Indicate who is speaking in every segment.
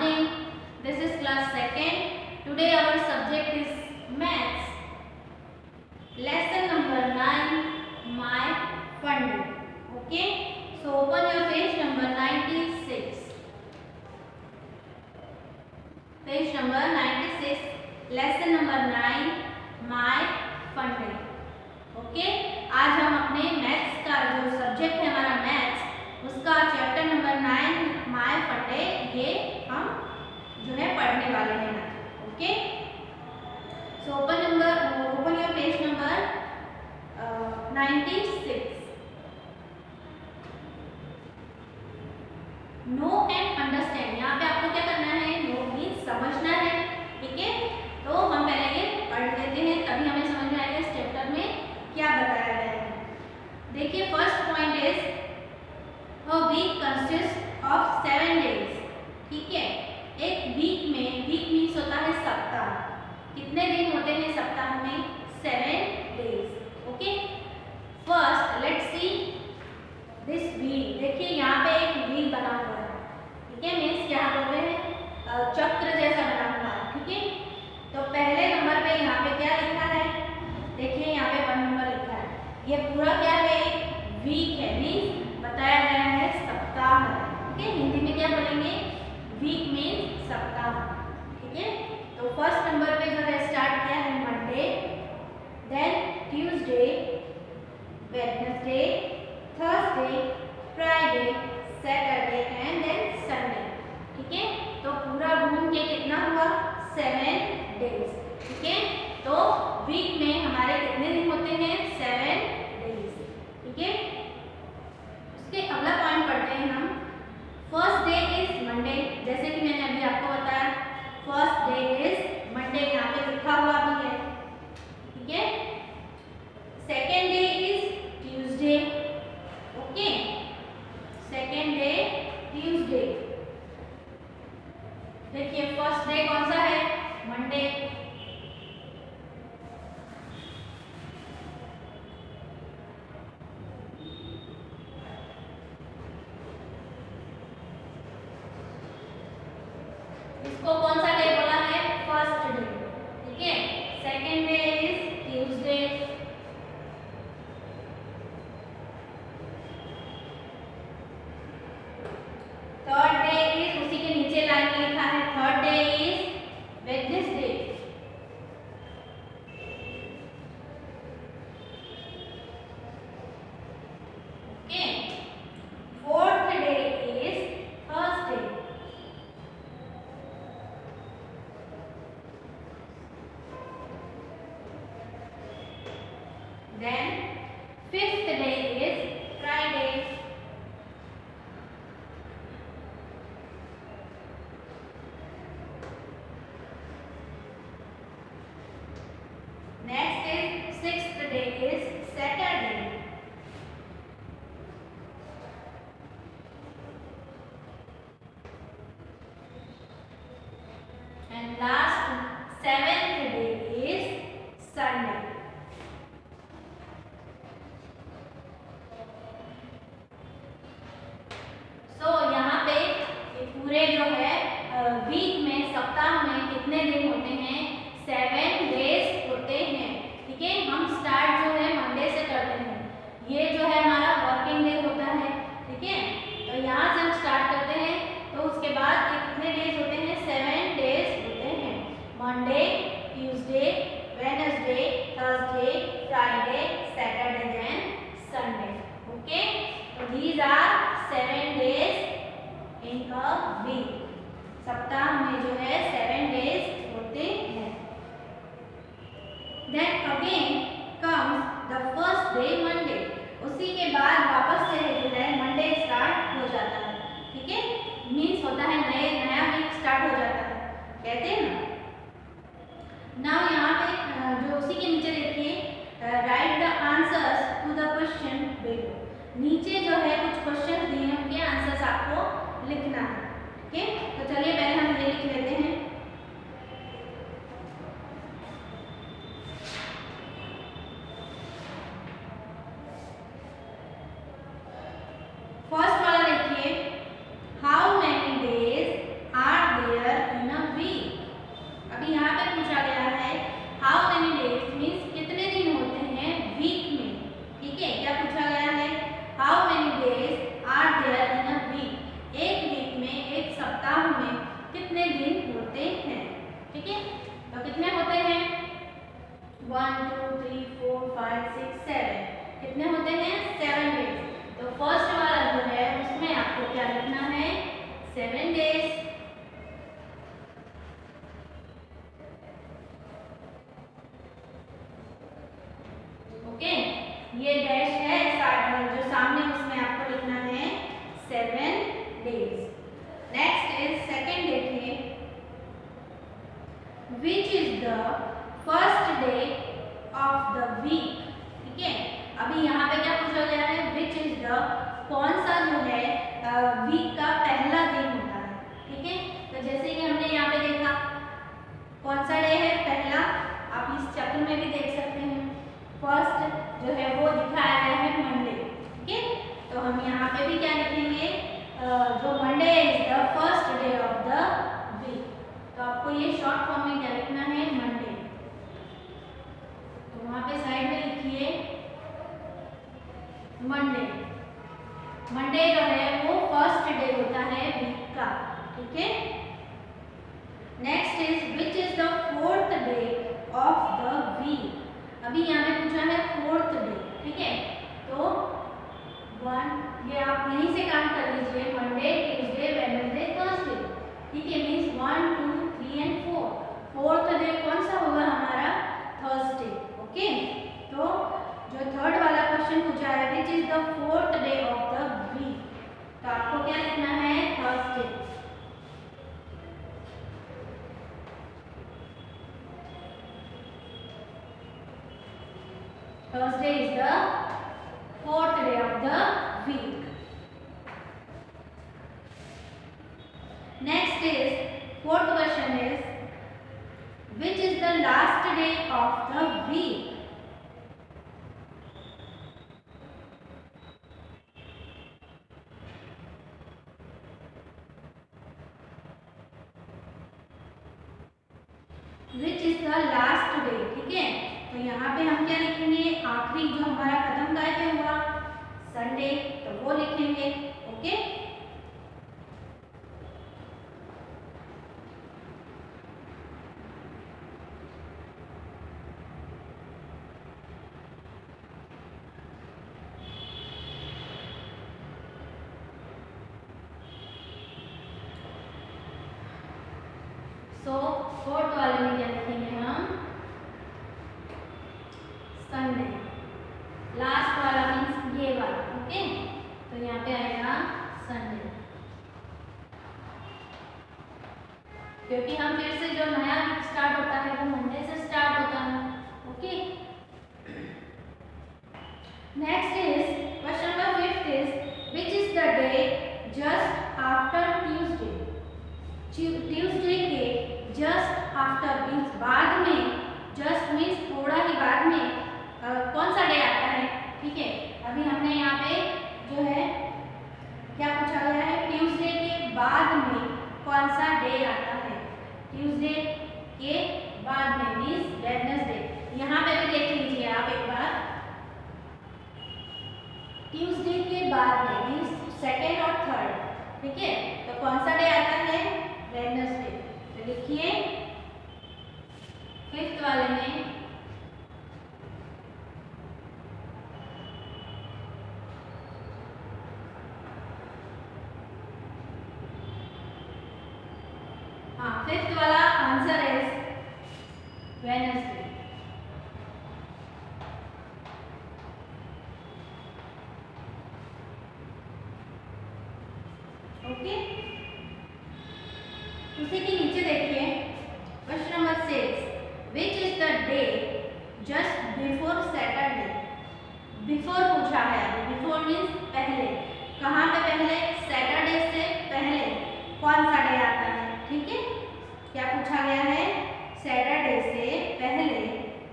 Speaker 1: morning. This is class 2nd. Today our subject is maths. Lesson number 9, my fun day. Okay. So open your page number 96. Page number 96. Lesson number 9, my fun day. Okay आज हम अपने maths का जो subject है हमारा maths उसका chapter number 9 my fun day ये हम जो है पढ़ने वाले हैं ना। Okay so open your page number 96। Know and understand, यहाँ पे आपको क्या करना है, नो मीन्स समझना है। ठीक है, तो हम पहले ये पढ़ लेते हैं तभी हमें समझ में आएगा इस चैप्टर में क्या बताया गया है। देखिए first point is a week consist of 7 days. ठीक है, एक वीक में, वीक मीन्स होता है सप्ताह। कितने दिन होते हैं सप्ताह में? 7 days. Okay first let's see this week. देखिए यहाँ पे एक वीक बना हुआ है। ठीक है, मीन्स क्या बोलते हैं, चक्र जैसा बना हुआ है। ठीक है, तो पहले नंबर पे यहाँ पे क्या लिखा है, देखिए यहाँ पे 1 नंबर लिखा है। ये पूरा क्या है, वीक है, मीन्स बताया गया है सप्ताह है। ठीक है, हिंदी में क्या बोलेंगे, वीक मीन्स सप्ताह। ठीक है, तो फर्स्ट नंबर पे जो है स्टार्ट किया है Monday, then Tuesday, Wednesday, Thursday, Friday, Saturday and then Sunday. ठीक है, तो पूरा घूम के कितना हुआ, 7 डेज। ठीक है, तो वीक में हमारे कितने दिन होते हैं, 7 डेज। ठीक है, उसके अगला पॉइंट पढ़ते हैं हम। फर्स्ट डे इज मंडे, जैसे कि मैंने अभी आपको बताया फर्स्ट डे इज मंडे, यहाँ पे लिखा हुआ भी है। ठीक है, second day is Tuesday. Okay, second day Tuesday. देखिए फर्स्ट डे कौन सा है, मंडे। इसको कौन सा डे बोला है, फर्स्ट डे। ठीक है, second day is Tuesday, third day is, उसी के नीचे लाइन में लिखा है third day is Wednesday, okay fourth day is Thursday, then fifth day is Friday, next is sixth day is Saturday, and last seventh day is Sunday. पूरे जो है week में, सप्ताह में कितने दिन होते हैं, 7 डेज होते हैं। ठीक है, हम स्टार्ट जो है मंडे से करते हैं। ये जो है हमारा वर्किंग डे होता है। ठीक है, तो यहाँ से हम स्टार्ट करते हैं, तो उसके बाद ये कितने डेज होते हैं, 7 डेज होते हैं। Monday, Tuesday, Wednesday, Thursday, Friday, Saturday and Sunday. Okay, तो these are 7 days in a week. सप्ताह में जो है 7 डेज होते हैं। Then again comes the first day Monday. उसी के बाद वापस से जो है मंडे स्टार्ट हो जाता है। ठीक है, मीन्स होता है नया वीक स्टार्ट हो जाता है, कहते हैं ना। नाउ यहाँ पे जो उसी के नीचे देखिए write the answers to the question below. नीचे जो है कुछ क्वेश्चन दिए हैं, उनके आंसर्स आपको लिखना है। ठीक है, तो चलिए पहले हम ये लिख लेते हैं। फर्स्ट वाला देखिए, how many days are there 4 5 6 7 कितने होते हैं 7 डेज। तो फर्स्ट वाला जो है उसमें आपको क्या लिखना है 7 डेज। ओके, ये डैश है जो सामने उसमें आपको लिखना है 7 डेज। नेक्स्ट इज सेकेंड देखिए, which is the first day of the week. ठीक है, अभी यहाँ पे क्या पूछा गया है विच इज द कौन सा जो है वीक का पहला दिन होता है। ठीक है, तो जैसे कि हमने यहाँ पे देखा कौन सा डे है पहला, आप इस चैप्टर में भी देख सकते हैं फर्स्ट जो है वो दिखाया गया है मंडे। ठीक है, तो हम यहाँ पे भी क्या लिखेंगे जो Monday is the first day of the week. तो आपको ये शॉर्ट फॉर्म में क्या लिखना है मंडे। तो वहाँ पे साइड में लिखिए मंडे। मंडे जो है वो फर्स्ट डे होता है वीक का। ठीक है, next is which is the fourth day of the week. अभी यहाँ पे पूछा है फोर्थ डे। ठीक है, तो 1 ये आप यहीं से काम कर लीजिए मंडे ट्यूसडे वेडनेसडे थर्सडे। ठीक है, मीन्स 1 2 3 एंड 4। फोर्थ डे कौन सा होगा हमारा थर्सडे। ओके, तो जो थर्ड वाला क्वेश्चन पूछा है which is the fourth day of the week, तो आपको क्या लिखना है Thursday. Thursday is the fourth day of the week. Next is fourth question is which is the last day of the week. Which is the last day. ठीक है, तो यहाँ पे हम क्या लिखेंगे आखिरी जो हमारा कदम कार्य हुआ संडे, तो वो लिखेंगे। ओके, सो फोर्थ वाले में क्या लिखेंगे हम संडे। लास्ट वाला मीन्स ये वाला। ओके, तो यहाँ पे आएगा संडे, क्योंकि हम फिर से जो नया वीक स्टार्ट होता है वो मंडे से स्टार्ट होता है। Okay, next is question number 5 is which is the day just after Tuesday. Tuesday के जस्ट आफ्टर मीन्स बाद में, जस्ट मीन्स थोड़ा ही बाद में कौन सा डे आता है। ठीक है, अभी हमने यहाँ पे जो है क्या पूछा गया है ट्यूसडे के बाद में कौन सा डे आता है। ट्यूसडे के बाद में मीन्स वेडनेसडे। यहाँ पे भी देख लीजिए आप एक बार, ट्यूसडे के बाद में मीन्स सेकेंड और थर्ड। ठीक है, तो कौन सा डे आता है वेडनेसडे। तो लिखिए फिफ्थ वाले में फिफ्थ वाला आंसर इज वेडनेसडे। ओके, उसी के नीचे देखिए question number 6 which is the day just before Saturday. Before पूछा है, बिफोर मीन्स पहले। कहाँ पे पहले, सैटरडे से पहले कौन सा डे आता है। ठीक है, क्या पूछा गया है सैटरडे से पहले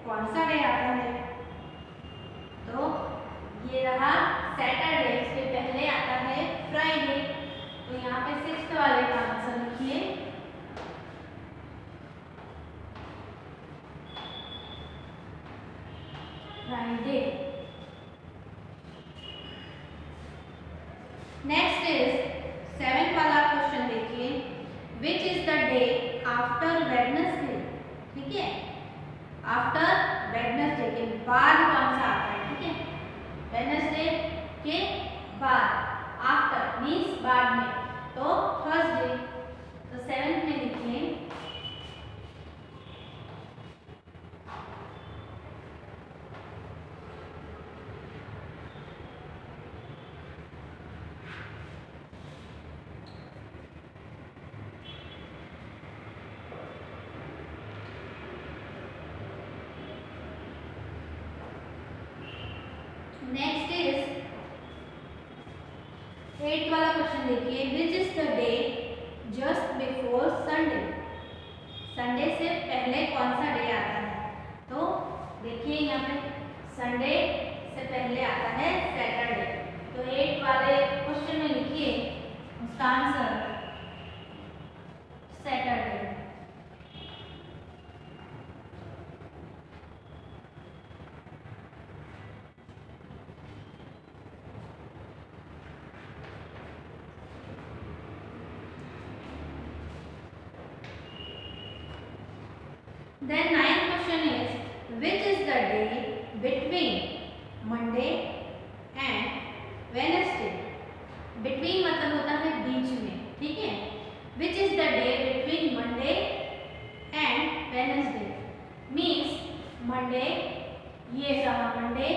Speaker 1: कौन सा डे आता है। तो ये रहा सैटरडे, इसके पहले आता है फ्राइडे। तो यहाँ पे 6th वाले का आंसर लिखिए फ्राइडे। नेक्स्ट इज 7th वाला क्वेश्चन देखिए which is the day after Wednesday. ठीक है, आफ्टर वेडनेसडे के बाद कौन सा आता है, ठीक है। वेडनेसडे के बाद, आफ्टर मीन्स बाद में, तो थर्सडे। तो 7th में लिखिए नेक्स्ट इज 8th वाला क्वेश्चन देखिए, which is the day just before Sunday. Sunday से पहले कौन सा डे आता है? तो देखिए यहाँ पे संडे से पहले आता है सैटरडे। तो 8 वाले क्वेश्चन में लिखिए उसका answer Saturday. Then 9th question is, which is the day between Monday and Wednesday? Between मतलब होता है बीच में, ठीक है। Which is the day between Monday and Wednesday? Means Monday, ये रहा Monday,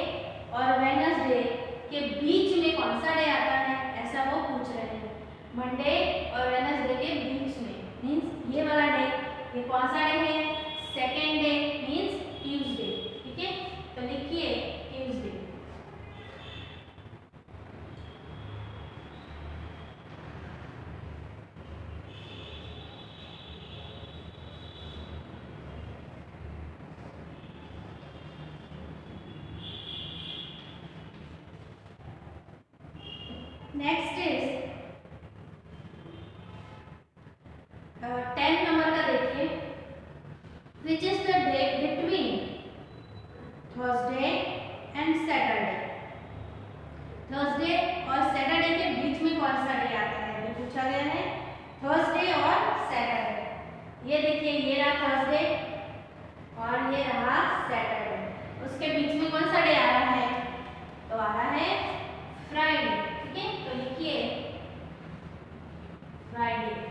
Speaker 1: और Wednesday के बीच में कौन सा डे आता है, ऐसा वो पूछ रहे हैं। Monday और Wednesday के बीच में मीन्स ये वाला डे, ये कौन सा डे है? सेकेंड डे मीन्स ट्यूसडे, ठीक है। तो लिखिए Tuesday. Next is 10th number का देखिए, which is the day between Thursday and Saturday? Thursday और Saturday के बीच में कौन सा डे आता है, ये पूछा गया है। Thursday और Saturday, ये देखिए ये रहा Thursday और ये रहा Saturday, उसके बीच में कौन सा डे आ रहा है? तो आ रहा है Friday, ठीक है। तो लिखिए Friday।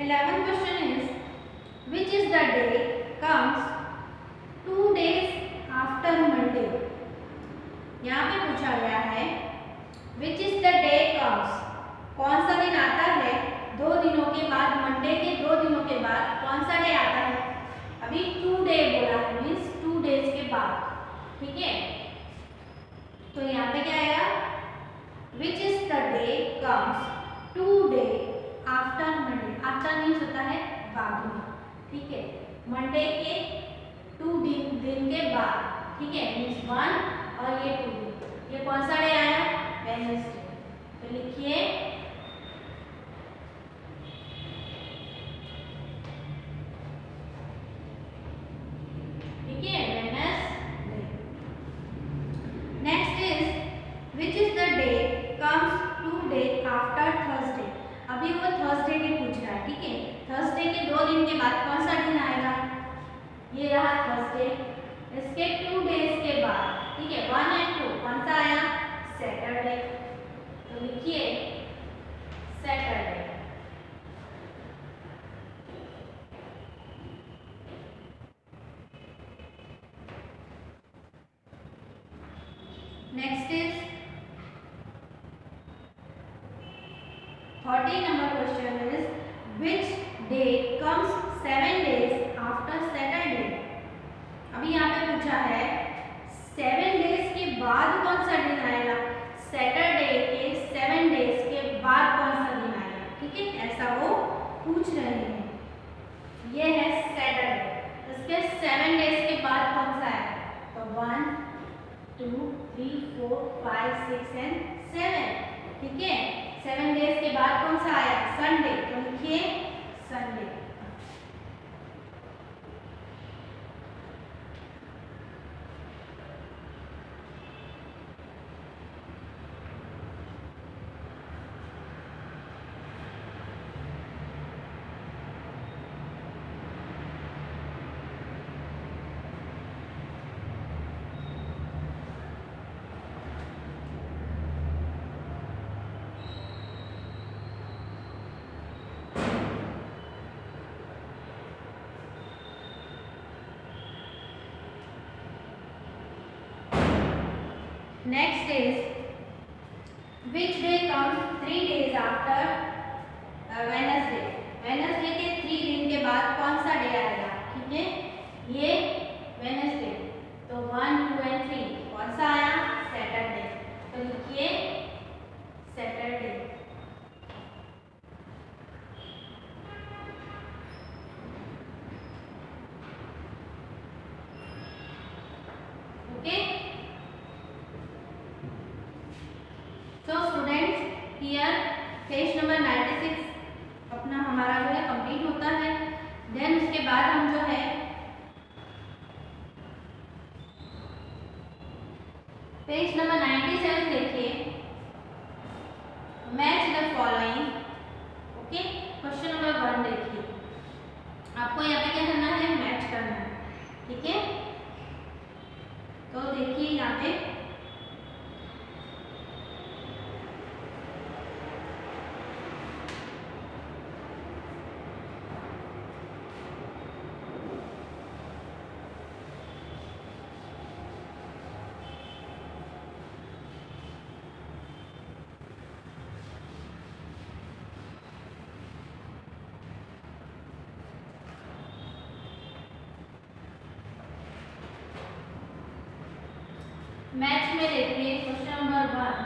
Speaker 1: Eleventh question is, which is the day comes 2 days after Monday? यहाँ पे पूछा गया है which is the day comes, कौन सा दिन आता है 2 दिनों के बाद, मंडे के 2 दिनों के बाद कौन सा डे आता है? अभी 2 डे बोला है मीन्स 2 डेज के बाद, ठीक है। तो यहाँ पे क्या आएगा? which is the day comes 2 days after Monday. After means होता है बाद में, ठीक है। मंडे के 2 दिन के बाद, ठीक है, मीन्स 1 और ये 2 दिन, ये कौन सा डे आया? वेडनेसडे। तो लिखिए ठीक है Wednesday. Next is which is the day comes 2 days after Thursday. अभी वो थर्सडे के पूछ रहा है, ठीक है। थर्सडे के 2 दिन के बाद कौन सा दिन आएगा? ये रहा थर्सडे, इसके 2 डेज के बाद, ठीक है, 1 और 2 कौन सा आया? सैटरडे। तो लिखिए Saturday. Next is 13 number question is, which day comes 7 days after Saturday? अभी यहाँ पे पूछा है 7 डेज के बाद कौन सा दिन आएगा? सैटरडे के 7 डेज के बाद कौन सा दिन आएगा, ठीक है, ऐसा वो पूछ रहे हैं। ये है सैटरडे, इसके 7 डेज के बाद कौन सा है? तो 1 2 3 4 5 6 and 7, ठीक है। 7 डेज के बाद कौन सा आया? संडे। तो लिखिए Sunday. Next is which day comes 3 days after Wednesday. Wednesday के 3 दिन के बाद कौन सा डे आएगा? ठीक है, ये वेडनेसडे, तो 1, 2 and 3 कौन सा आया? सैटरडे। तो लिखिए Saturday. Okay, so students here page number 96 अपना हमारा जो है कंप्लीट होता है। देन उसके बाद हम जो है पेज नंबर 97 देखिए, match the following. Okay, question number 1 देखिए, आपको यहाँ पे क्या करना है? मैच करना है। ठीक है, तो देखिए यहाँ पे मैच में देखिए क्वेश्चन नंबर 1,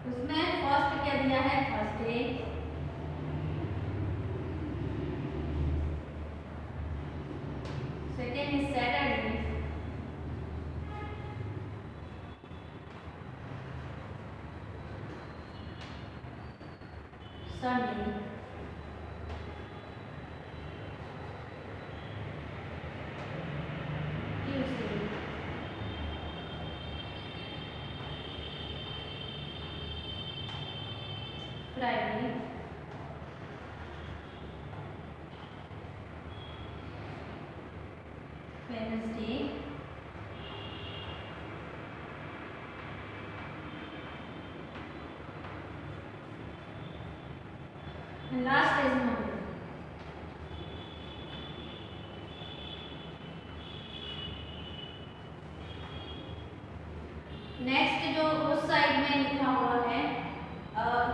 Speaker 1: उसमें फर्स्ट क्या दिया है? Thursday, second is Saturday, Sunday, Tuesday, Friday, Wednesday, last is Monday. Next जो उस साइड में लिखा हुआ है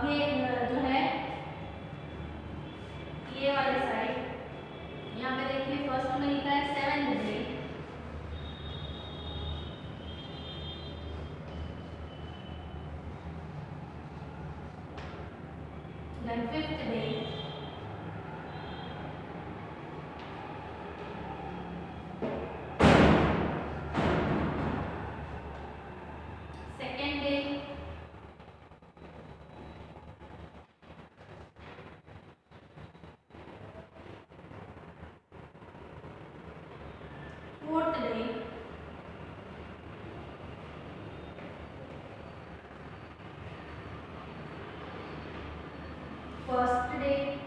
Speaker 1: ये जो है ये वाले साइड, यहाँ पे देखिए फर्स्ट में लिखा है 7th day, then 5th day, second day, fourth day, first day,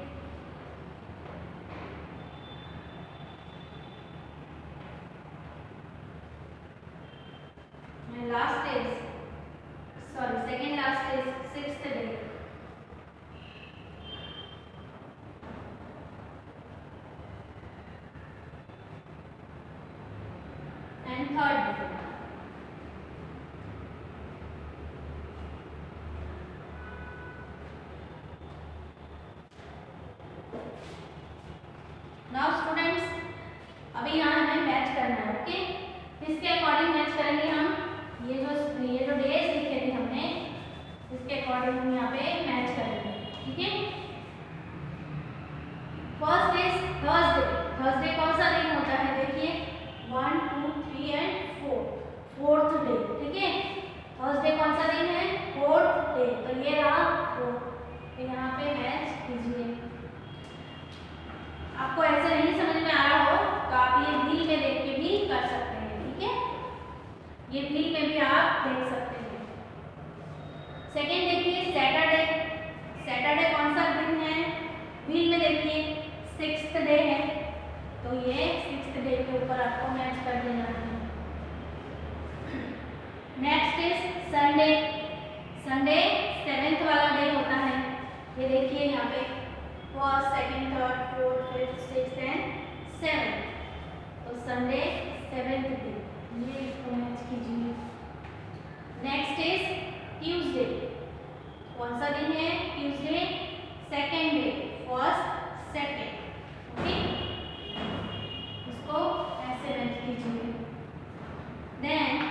Speaker 1: and last is second last is 6th day, and third day. Now students, अभी यहाँ हमें मैच करना है। ओके, इसके अकॉर्डिंग मैच करेंगे हम। ये जो डेज लिखे थे हमने, इसके अकॉर्डिंग हम यहाँ पे मैच करेंगे। ठीक है, फर्स्ट इज थर्सडे। थर्सडे कौन सा दिन होता है? देखिए 1, 2, 3 and 4, फोर्थ डे। ठीक है, थर्सडे कौन सा दिन है? फोर्थ डे, तो ये रहा 4, तो यहाँ पे मैच कीजिए। आपको ऐसा नहीं समझ में आ रहा हो तो आप ये व्हील में देख के भी कर सकते हैं। ठीक है, ये व्हील में भी आप देख सकते हैं। सेकेंड देखिए सैटरडे। सैटरडे कौन सा दिन है? व्हील में देखिए 6th डे है, तो ये 6th डे के ऊपर आपको मैच कर देना है। Next is Sunday. Sunday 7th वाला डे होता है। ये देखिए यहाँ पे first, second, third, fourth, fifth, sixth and seventh. तो संडे 7th डे, ये इसको मैच कीजिए। Next is Tuesday. कौन सा दिन है? Tuesday, second day, first, second. Okay, इसको ऐसे मैच कीजिए। देन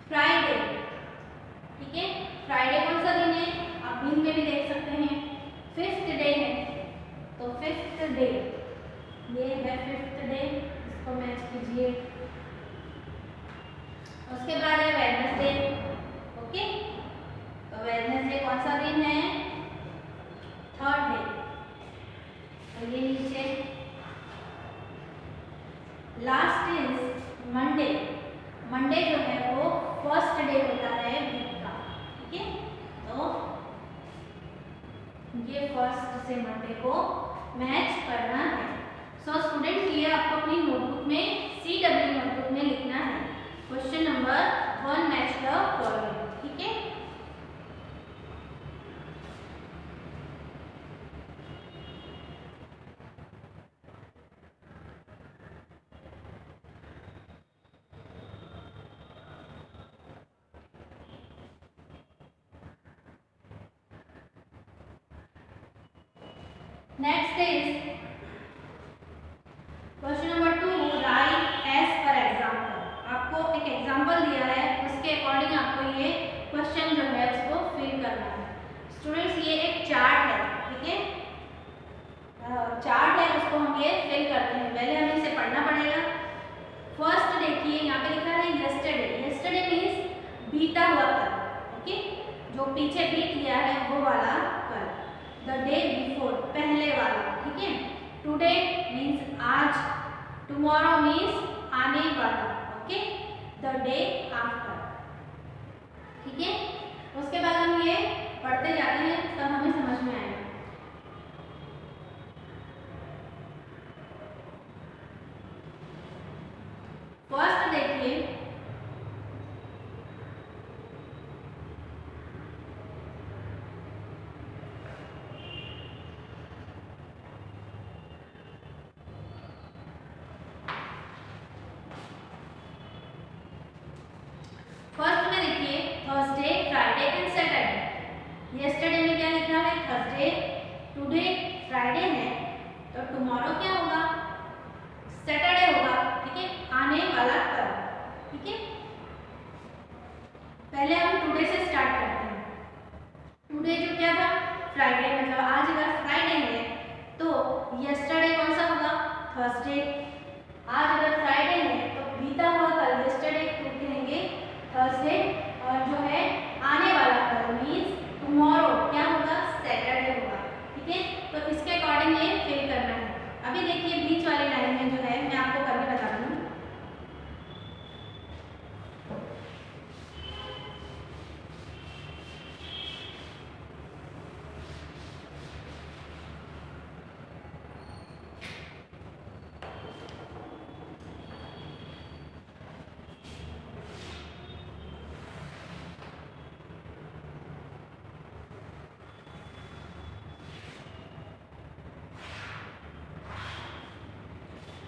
Speaker 1: फ्राइडे, ठीक है। फ्राइडे कौन सा दिन है? आप दिन में भी देख सकते हैं, 5th डे है, तो 5th डे, ये है 5th डे, इसको मैच कीजिए। उसके बाद है वेडनेसडे। ओके, तो वेडनेसडे कौन सा दिन है? 3rd डे, तो ये नीचे। Last is Monday. मंडे जो है वो 1st डे होता है वीक का, ठीक है। तो ये 1st से मंडे को मैच करना है। सो स्टूडेंट, ये आपको अपनी नोटबुक में CW नोटबुक में लिखना है। Question number 1, match the following, ठीक है। Next is question number 2, write as per example. आपको एक एग्जाम्पल दिया है, उसके अकॉर्डिंग आपको ये क्वेश्चन जो है उसको फिल करना है। स्टूडेंट्स, ये एक चार्ट है, ठीक है। चार्ट है, उसको हम ये फिल करते हैं। पहले हमें इसे पढ़ना पड़ेगा। फर्स्ट देखिए, यहाँ पे लिखा है यस्टरडे। यस्टरडे मीन्स बीता हुआ कल, ओके, जो पीछे बीत गया है वो वाला कल। द डे बिफोर, पहले वाला, ठीक है। टुडे मीन्स आज। टुमारो मीन्स आने वाला, ओके। द डे आफ्टर, ठीक है। उसके बाद हम ये पढ़ते जाते हैं, तब हमें समझ में आएगा। फर्स्ट देखिए, फर्स्ट में देखिए Thursday, Friday and Saturday. Yesterday में क्या लिखा है? थर्सडे। टुडे फ्राइडे है, तो टुमारो क्या होगा? सैटरडे होगा, ठीक है, आने वाला कल, ठीक है। पहले हम टुडे से स्टार्ट करते हैं। टुडे जो क्या था? फ्राइडे, मतलब आज अगर फ्राइडे है तो यस्टरडे कौन सा होगा? थर्सडे। आज अगर फ्राइडे है तो बीता हुआ कल यस्टरडे को कहेंगे थर्सडे, और जो है आने वाला कल मीन्स टुमारो क्या होगा? सैटरडे होगा, ठीक है। तो इसके अकॉर्डिंग ये फिल करना है। अभी देखिए बीच वाली लाइन में जो है मैं आपको करके बता दूँ।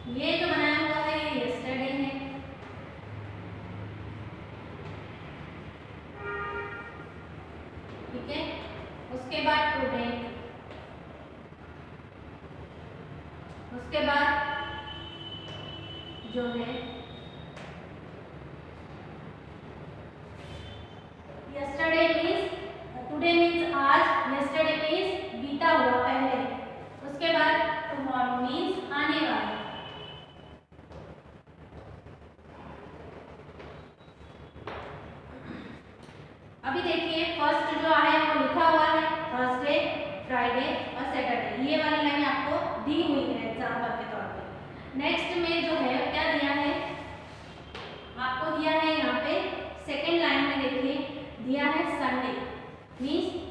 Speaker 1: ये जो बनाया हुआ है ये यस्टरडे है, ठीक है। उसके बाद टुडे, उसके बाद जो है यस्टरडे मीन्स, टुडे मीन्स आज, यस्टरडे मीन्स बीता हुआ पहले। उसके बाद टुमारो मीन्स आने वाला। अभी देखिए फर्स्ट जो है वो लिखा हुआ है थर्सडे, फ्राइडे और सैटरडे। ये वाली लाइन आपको दी हुई है एग्जाम्पल के तौर पे। नेक्स्ट में जो है क्या दिया है आपको? दिया है यहाँ पे सेकेंड लाइन में देखिए, दिया है संडे मीन्स